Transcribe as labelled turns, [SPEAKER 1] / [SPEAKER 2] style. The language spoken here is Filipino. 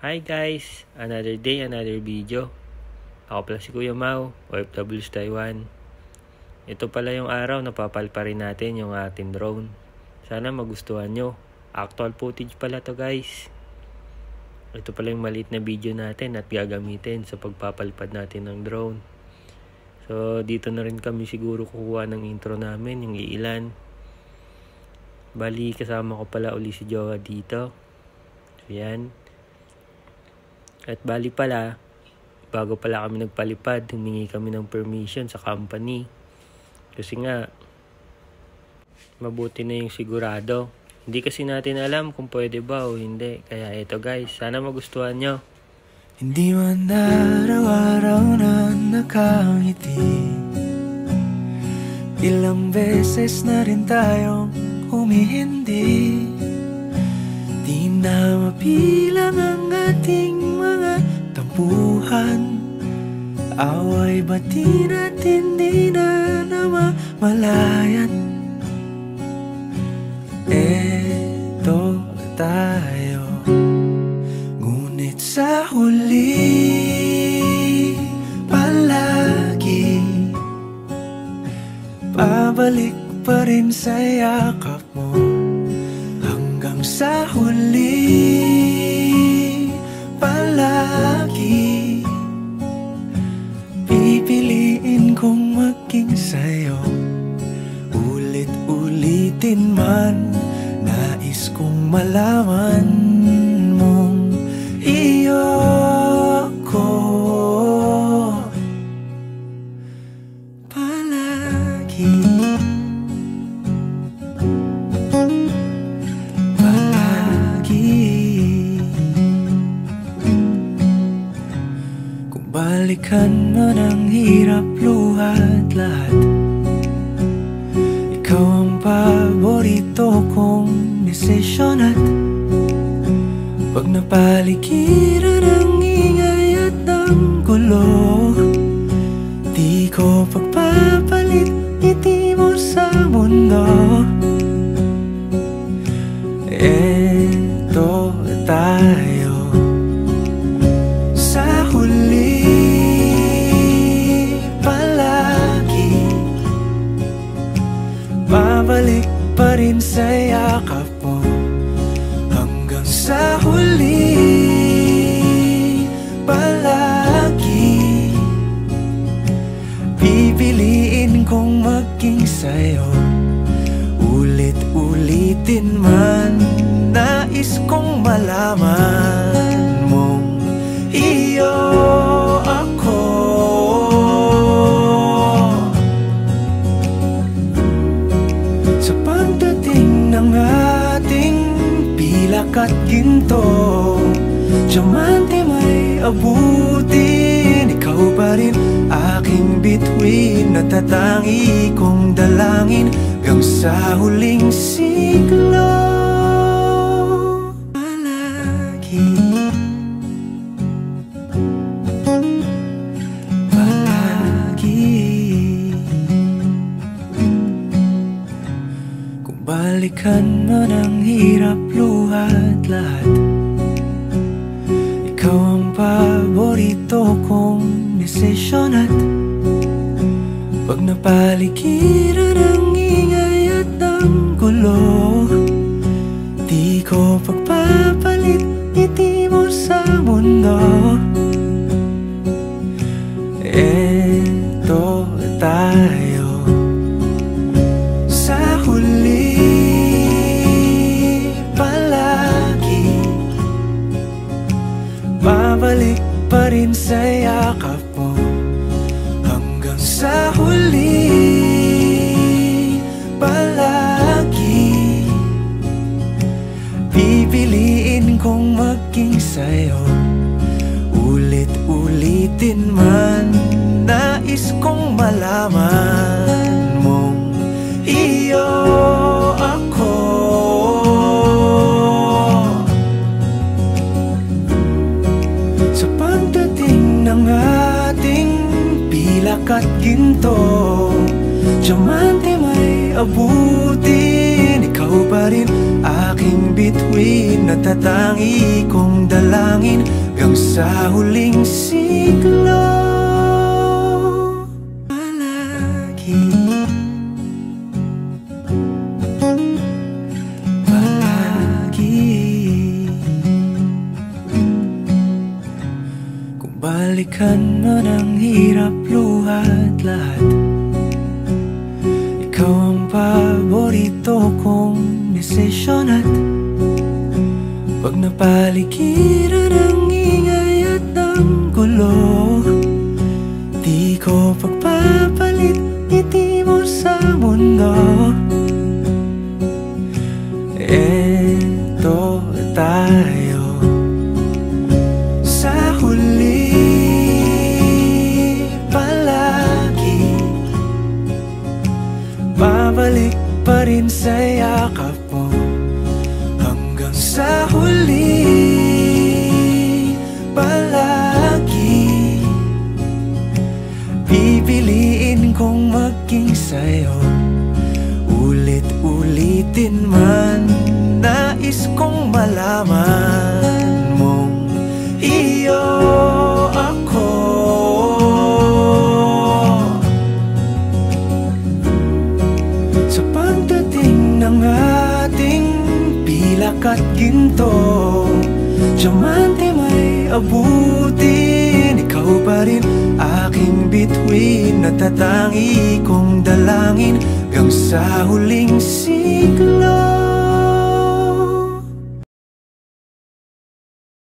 [SPEAKER 1] Hi guys! Another day, another video. Ako pala si Kuya Mau, OFW sa Taiwan. Ito pala yung araw na papalparin natin yung ating drone. Sana magustuhan nyo. Actual footage pala to guys. Ito pala yung maliit na video natin at gagamitin sa pagpapalpad natin ng drone. So dito na rin kami siguro kukuha ng intro namin, yung iilan. Bali kasama ko pala uli si Jowa dito. So yan. At bali pala, bago pala kami nagpalipad, humingi kami ng permission sa company. Kasi nga, mabuti na yung sigurado. Hindi kasi natin alam kung pwede ba o hindi. Kaya ito guys, sana magustuhan nyo.
[SPEAKER 2] Hindi man araw-araw na nakangiti, ilang beses na rin tayong humihindi. Di na mapilang ang ating mga tampuhan, away bati natin di na namamalayan. Eto tayo, ngunit sa huli palagi pabalik pa rin sa yakap mo. Hanggang sa huli palagi pipiliin kong maging sa'yo. Ulit-ulitin man, nais kong malaman mong iyo ko palagi. Kung balikan man ang hirap, luhat lahat, ikaw ang paborito kong desisyon. At pag napaligiran ang ingay at ang gulo, di ko pagpapalit ngiti mo sa mundo. Eto tayo, sa huli palagi babalik pa rin sa yakap mo. Hanggang sa huli palagi pipiliin kong maging sa'yo. Ulit-ulitin man, nais kong malaman mong iyo ako. Sa pagdating ng ating pilak at ginto, diamante may abutin, ikaw pa rin aking bituin, natatangi kong dalangin hanggang sa huling siglo. Palagi, palagi. Kung balikan man ang hirap, luhat lahat, ikaw ang paborito kong desisyon. At pag napaligiran ang ingay at ang gulo, di ko pagpapalit ngiti mo sa mundo. Eto tayo, sa huli palagi babalik pa rin sa yakap mo. Hanggang sa huli palagi pipiliin kong maging sa'yo. Ulit-ulitin man, nais kong malaman mong iyo ako. Sa pagdating ng ating pilak at ginto, diamante may abutin, ikaw pa rin aking bituin, natatangi kong dalang dalangin hanggang sa huling siglo. Palagi, palagi. Kung balikan man ang hirap, luha at lahat, ikaw ang paborito kong desisyon. At pag napaligiran ng ingay at ng gulo, di ko pagpapalit ngiti mo sa mundo. Eto tayo sa huli, palagi babalik pa rin sa yakap mo hanggang sa huli, palagi pipiliin kong maging sa'yo. Ulit-ulitin man, nais kong malaman mong iyo ako. Sa pagdating ng ating pilak at ginto, diamante may abutin, ikaw pa rin aking bituin. Natatangi kong dalangin hanggang sa huling siglo.